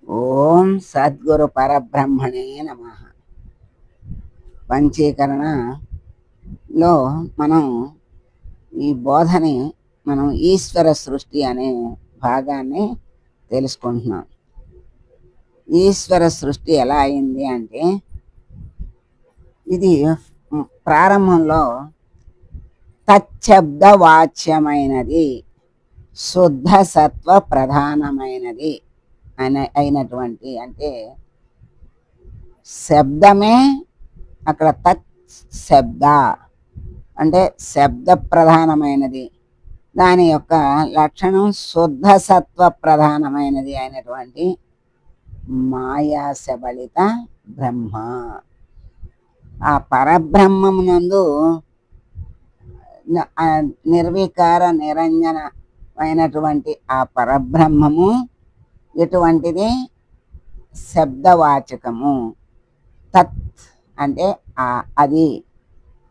ఓం సద్గురు పరబ్రహ్మణే నమః. పంచీకరణలో మనం ఈ బోధని మనం ఈశ్వర సృష్టి అనే భాగాన్ని తెలుసుకుంటున్నాం. ఈశ్వర సృష్టి ఎలా అయింది అంటే, ఇది ప్రారంభంలో తచ్చబ్ద వాచ్యమైనది, శుద్ధ సత్వ ప్రధానమైనది అయినటువంటి, అంటే శబ్దమే అక్కడ తత్ శబ్ద అంటే శబ్ద ప్రధానమైనది, దాని యొక్క లక్షణం శుద్ధ సత్వ ప్రధానమైనది అయినటువంటి మాయా శబళిత బ్రహ్మ. ఆ పరబ్రహ్మమునందు నిర్వికార నిరంజనమైనటువంటి ఆ పరబ్రహ్మము ఎటువంటిది? శబ్దవాచకము. తత్ అంటే అది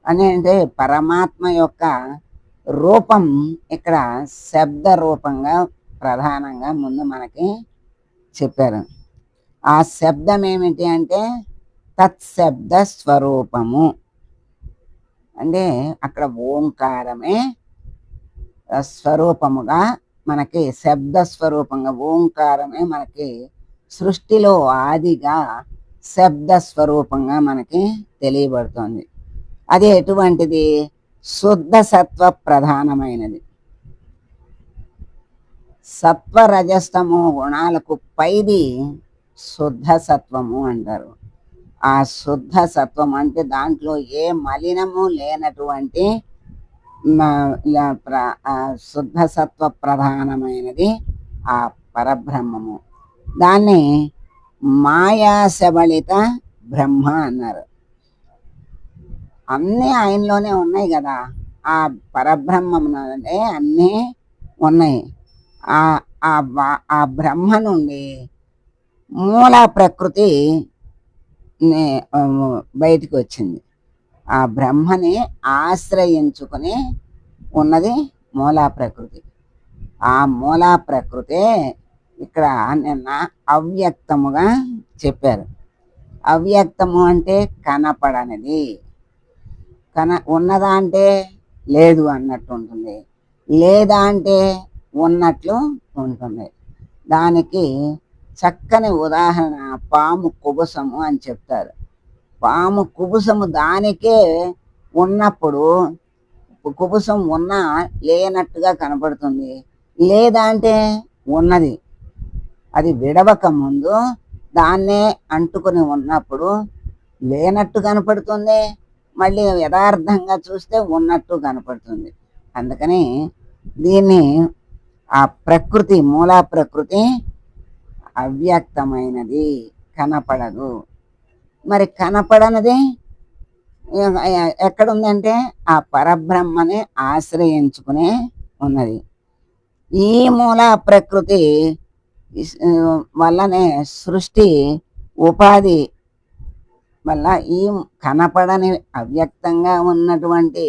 అని, అంటే పరమాత్మ యొక్క రూపం ఇక్కడ శబ్ద రూపంగా ప్రధానంగా ముందు మనకి చెప్పారు. ఆ శబ్దం ఏమిటి అంటే తత్శబ్ద స్వరూపము. అంటే అక్కడ ఓంకారమే స్వరూపముగా మనకి, శబ్ద స్వరూపంగా ఓంకారమే మనకి సృష్టిలో ఆదిగా శబ్ద స్వరూపంగా మనకి తెలియబడుతోంది. అది ఎటువంటిది? శుద్ధ సత్వ ప్రధానమైనది. సత్వ రజస్తమో గుణాలకు పైది శుద్ధ సత్వము అంటారు. ఆ శుద్ధ సత్వం అంటే దాంట్లో ఏ మలినము లేనటువంటి శుద్ధ సత్వ ప్రధానమైనది ఆ పరబ్రహ్మము. దాన్ని మాయా శబళిత బ్రహ్మ అన్నారు. అన్నీ ఆయనలోనే ఉన్నాయి కదా, ఆ పరబ్రహ్మమునంటే అన్నీ ఉన్నాయి. ఆ బ్రహ్మ నుండి మూల ప్రకృతి బయటికి వచ్చింది. ఆ బ్రహ్మని ఆశ్రయించుకుని ఉన్నది మూలా ప్రకృతి. ఆ మూలా ప్రకృతే ఇక్కడ నిన్న అవ్యక్తముగా చెప్పారు. అవ్యక్తము అంటే కనపడనిది. ఉన్నదా అంటే లేదు అన్నట్టు ఉంటుంది, లేదా అంటే ఉన్నట్లు ఉంటుంది. దానికి చక్కని ఉదాహరణ పాము కుబుసము అని చెప్తారు. పాము కుబుసము దానికే ఉన్నప్పుడు కుబుసం ఉన్నా లేనట్టుగా కనపడుతుంది, లేదా అంటే ఉన్నది. అది విడవక ముందు దాన్నే అంటుకుని ఉన్నప్పుడు లేనట్టు కనపడుతుంది, మళ్ళీ యథార్థంగా చూస్తే ఉన్నట్టు కనపడుతుంది. అందుకని దీన్ని ఆ ప్రకృతి, మూలా ప్రకృతి అవ్యక్తమైనది, కనపడదు. మరి కనపడనిది ఎక్కడుందంటే ఆ పరబ్రహ్మని ఆశ్రయించుకునే ఉన్నది. ఈ మూలా ప్రకృతి వల్లనే సృష్టి ఉపాధి వల్ల ఈ కనపడని అవ్యక్తంగా ఉన్నటువంటి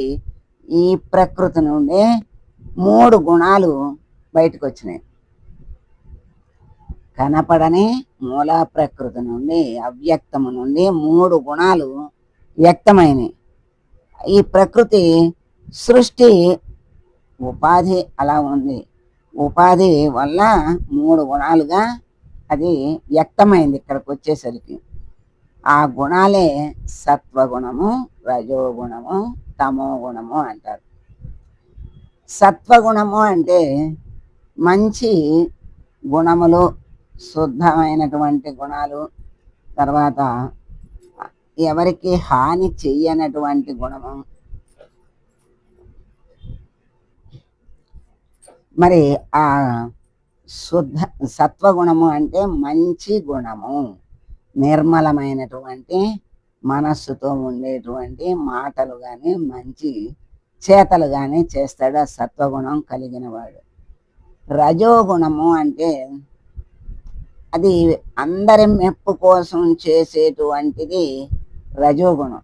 ఈ ప్రకృతి నుండి 3 గుణాలు బయటకు వచ్చినాయి. కనపడని మూలా ప్రకృతి నుండి, అవ్యక్తము నుండి 3 గుణాలు వ్యక్తమైనవి. ఈ ప్రకృతి సృష్టి ఉపాధి అలా ఉంది. ఉపాధి వల్ల 3 గుణాలుగా అది వ్యక్తమైంది. ఇక్కడికి వచ్చేసరికి ఆ గుణాలే సత్వగుణము, రజోగుణము, తమో గుణము అంటారు. సత్వగుణము అంటే మంచి గుణములు, శుద్ధమైనటువంటి గుణాలు, తర్వాత ఎవరికి హాని చెయ్యనటువంటి గుణము. మరి ఆ శుద్ధ సత్వగుణము అంటే మంచి గుణము, నిర్మలమైనటువంటి మనస్సుతో ఉండేటువంటి మాటలు కానీ మంచి చేతలు కానీ చేస్తాడు ఆ సత్వగుణం కలిగిన వాడు. రజోగుణము అంటే అది అందరి మెప్పు కోసం చేసేటువంటిది రజోగుణం.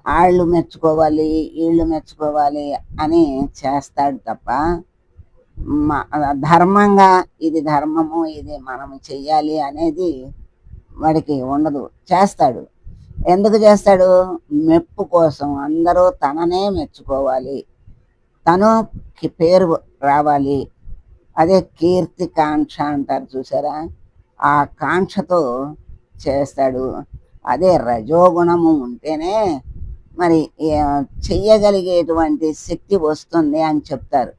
వాళ్ళు మెచ్చుకోవాలి, వీళ్ళు మెచ్చుకోవాలి అని చేస్తాడు తప్ప ధర్మంగా ఇది ధర్మము, ఇది మనం చెయ్యాలి అనేది వాడికి ఉండదు. చేస్తాడు. ఎందుకు చేస్తాడు? మెప్పు కోసం. అందరూ తననే మెచ్చుకోవాలి. తనుకి పేరు రావాలి. అదే కీర్తి కాంక్ష అంటారు చూసారా? ఆ కాంక్షతో చేస్తాడు. అదే రజోగుణము ఉంటేనే మరి చెయ్యగలిగేటువంటి శక్తి వస్తుంది అని చెప్తారు.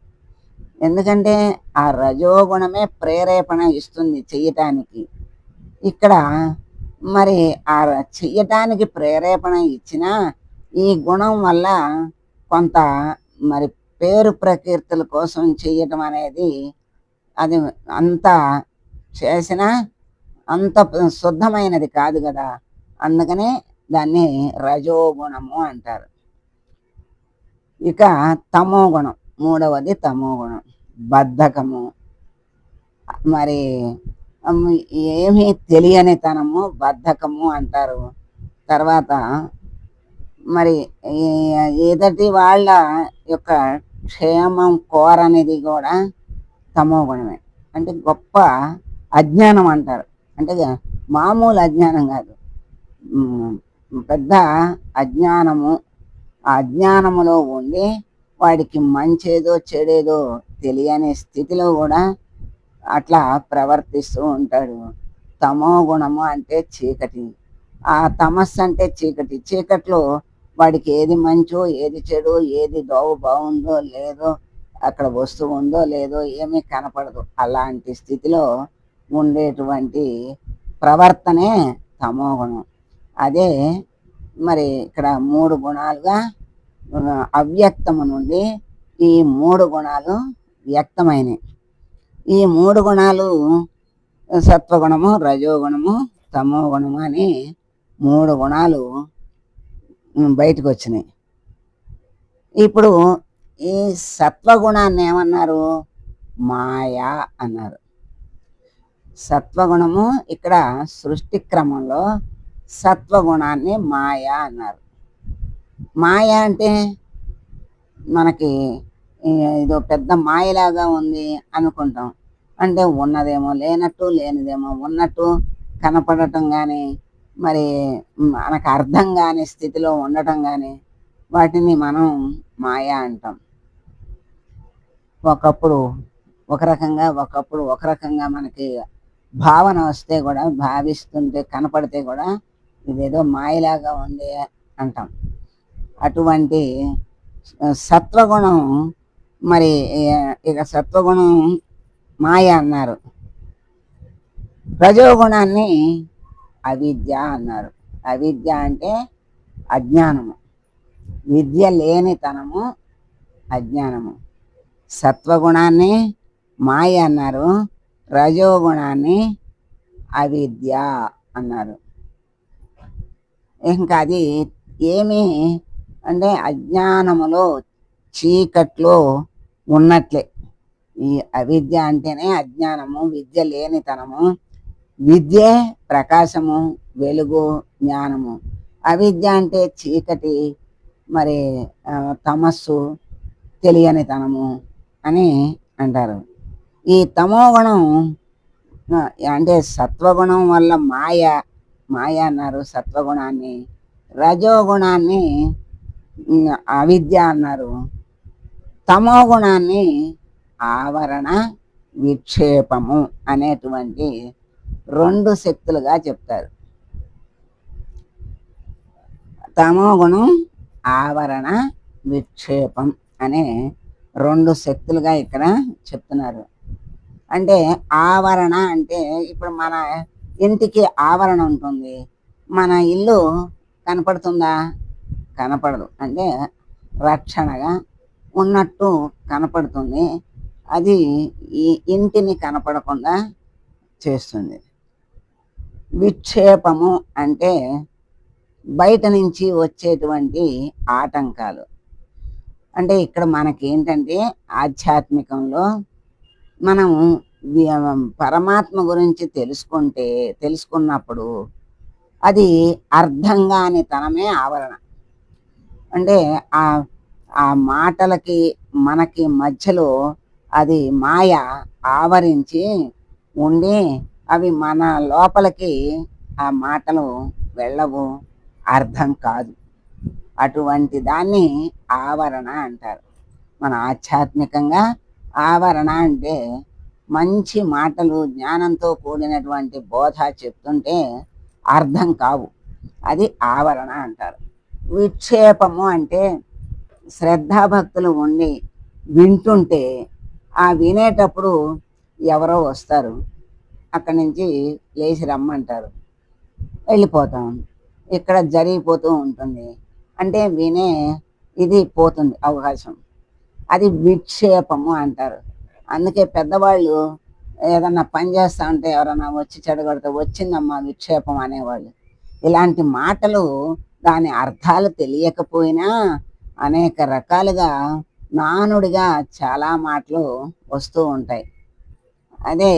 ఎందుకంటే ఆ రజోగుణమే ప్రేరేపణ ఇస్తుంది చెయ్యటానికి. ఇక్కడ మరి చెయ్యటానికి ప్రేరేపణ ఇచ్చినా ఈ గుణం వల్ల కొంత మరి పేరు ప్రకీర్తుల కోసం చెయ్యటం అనేది అది అంత చేసినా అంత శుద్ధమైనది కాదు కదా. అందుకనే దాన్ని రజోగుణము అంటారు. ఇక తమో గుణం, మూడవది తమో గుణం. బద్ధకము, మరి ఏమీ తెలియనితనము, బద్ధకము అంటారు. తర్వాత మరి ఎదుటి వాళ్ళ యొక్క క్షేమం కోరనిది కూడా తమో గుణమే. అంటే గొప్ప అజ్ఞానం అంటారు. అంటే మామూలు అజ్ఞానం కాదు, పెద్ద అజ్ఞానము. ఆ అజ్ఞానములో ఉండి వాడికి మంచేదో చెడేదో తెలియని స్థితిలో కూడా అట్లా ప్రవర్తిస్తూ ఉంటాడు. తమో గుణము అంటే చీకటి. ఆ తమస్సు అంటే చీకటి. చీకట్లో వాడికి ఏది మంచో ఏది చెడు, ఏది దోవ బాగుందో లేదో, అక్కడ వస్తువు ఉందో లేదో ఏమీ కనపడదు. అలాంటి స్థితిలో ఉండేటువంటి ప్రవర్తనే తమో గుణం. అదే మరి ఇక్కడ 3 గుణాలుగా అవ్యక్తము నుండి ఈ 3 గుణాలు వ్యక్తమైనవి. ఈ 3 గుణాలు సత్వగుణము, రజోగుణము, తమో గుణము అని 3 గుణాలు బయటకు వచ్చినాయి. ఇప్పుడు ఈ సత్వగుణాన్ని ఏమన్నారు? మాయా అన్నారు. సత్వగుణము ఇక్కడ సృష్టి క్రమంలో సత్వగుణాన్ని మాయా అన్నారు. మాయ అంటే మనకి ఇదో పెద్ద మాయలాగా ఉంది అనుకుంటాం. అంటే ఉన్నదేమో లేనట్టు, లేనిదేమో ఉన్నట్టు కనపడటం కానీ, మరి మనకు అర్థం కాని స్థితిలో ఉండటం కానీ, వాటిని మనం మాయ అంటాం. ఒకప్పుడు ఒక రకంగా, ఒకప్పుడు ఒక రకంగా మనకి భావన వస్తే కూడా, భావిస్తుంటే కనపడితే కూడా ఇదేదో మాయలాగా ఉంది అంటాం. అటువంటి సత్వగుణం మరి ఇక సత్వగుణం మాయ అన్నారు. రజోగుణాన్ని అవిద్య అన్నారు. అవిద్య అంటే అజ్ఞానము, విద్య లేనితనము, అజ్ఞానము. సత్వగుణాన్ని మాయ అన్నారు, రజోగుణాన్ని అవిద్య అన్నారు. ఇంకా అది ఏమి అంటే అజ్ఞానములో చీకట్లో ఉన్నట్లే. ఈ అవిద్య అంటేనే అజ్ఞానము, విద్య లేనితనము. విద్యే ప్రకాశము, వెలుగు, జ్ఞానము. అవిద్య అంటే చీకటి, మరి తమస్సు, తెలియనితనము అని అంటారు. ఈ తమోగుణం అంటే సత్వగుణం వల్ల మాయ అన్నారు సత్వగుణాన్ని. రజోగుణాన్ని అవిద్య అన్నారు. తమో గుణాన్ని ఆవరణ విక్షేపము అనేటువంటి 2 శక్తులుగా చెప్తారు. తమో గుణం, ఆవరణ, విక్షేపం అనే 2 శక్తులుగా ఇక్కడ చెప్తున్నారు. అంటే ఆవరణ అంటే ఇప్పుడు మన ఇంటికి ఆవరణ ఉంటుంది. మన ఇల్లు కనపడుతుందా? కనపడదు. అంటే రక్షణగా ఉన్నట్టు కనపడుతుంది. అది ఈ ఇంటిని కనపడకుండా చేస్తుంది. విక్షేపము అంటే బయట నుంచి వచ్చేటువంటి ఆటంకాలు. అంటే ఇక్కడ మనకి ఏంటంటే ఆధ్యాత్మికంలో మనం పరమాత్మ గురించి తెలుసుకున్నప్పుడు అది అర్థం కాని తనమే ఆవరణ. అంటే ఆ మాటలకి మనకి మధ్యలో అది మాయ ఆవరించి ఉండి అవి మన లోపలికి ఆ మాటలు వెళ్ళవు, అర్థం కాదు. అటువంటి దాన్ని ఆవరణ అంటారు. మన ఆధ్యాత్మికంగా ఆవరణ అంటే మంచి మాటలు జ్ఞానంతో కూడినటువంటి బోధ చెప్తుంటే అర్థం కావు, అది ఆవరణ అంటారు. విక్షేపము అంటే శ్రద్ధాభక్తులు ఉండి వింటుంటే ఆ వినేటప్పుడు ఎవరో వస్తారు, అక్కడి నుంచి లేచి రమ్మంటారు, వెళ్ళిపోతాం. ఇక్కడ జరిగిపోతూ ఉంటుంది. అంటే వినే ఇది పోతుంది అవకాశం. అది విక్షేపము అంటారు. అందుకే పెద్దవాళ్ళు ఏదన్నా పని చేస్తా ఉంటే ఎవరన్నా వచ్చి చెడగొడితే వచ్చిందమ్మా విక్షేపం అనేవాళ్ళు. ఇలాంటి మాటలు దాని అర్థాలు తెలియకపోయినా అనేక రకాలుగా నానుడిగా చాలా మాటలు వస్తూ ఉంటాయి. అదే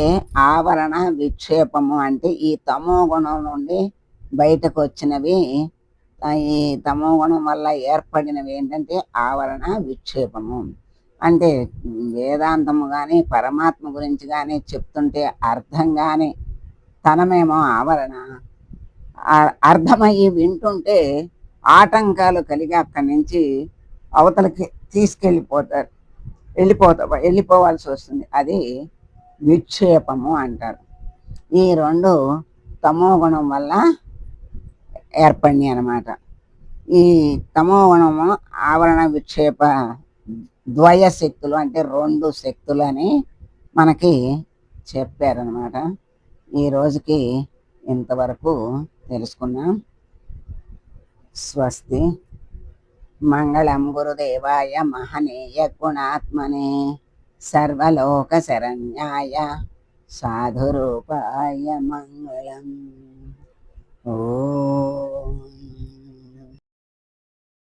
ఆవరణ విక్షేపము అంటే ఈ తమో గుణం నుండి బయటకు వచ్చినవి. ఈ తమో గుణం వల్ల ఏర్పడినవి ఏంటంటే ఆవరణ విక్షేపము. అంటే వేదాంతము కానీ పరమాత్మ గురించి కానీ చెప్తుంటే అర్థం కానీ తనమేమో ఆవరణ, అర్థమయ్యి వింటుంటే ఆటంకాలు కలిగి అక్కడి నుంచి అవతలకి తీసుకెళ్ళిపోతారు, వెళ్ళిపోవాల్సి వస్తుంది. అది విక్షేపము అంటారు. ఈ రెండు తమో గుణం వల్ల ఏర్పడినాయి అన్నమాట. ఈ తమో గుణము ఆవరణ విక్షేప ద్వయ శక్తులు అంటే రెండు శక్తులు అని మనకి చెప్పారనమాట. ఈ రోజుకి ఇంతవరకు తెలుసుకున్నాం. స్వస్తి. మంగళం గురుదేవాయ మహనీయ గుణాత్మనే సర్వలోక శరణ్యాయ సాధురూపాయ మంగళం.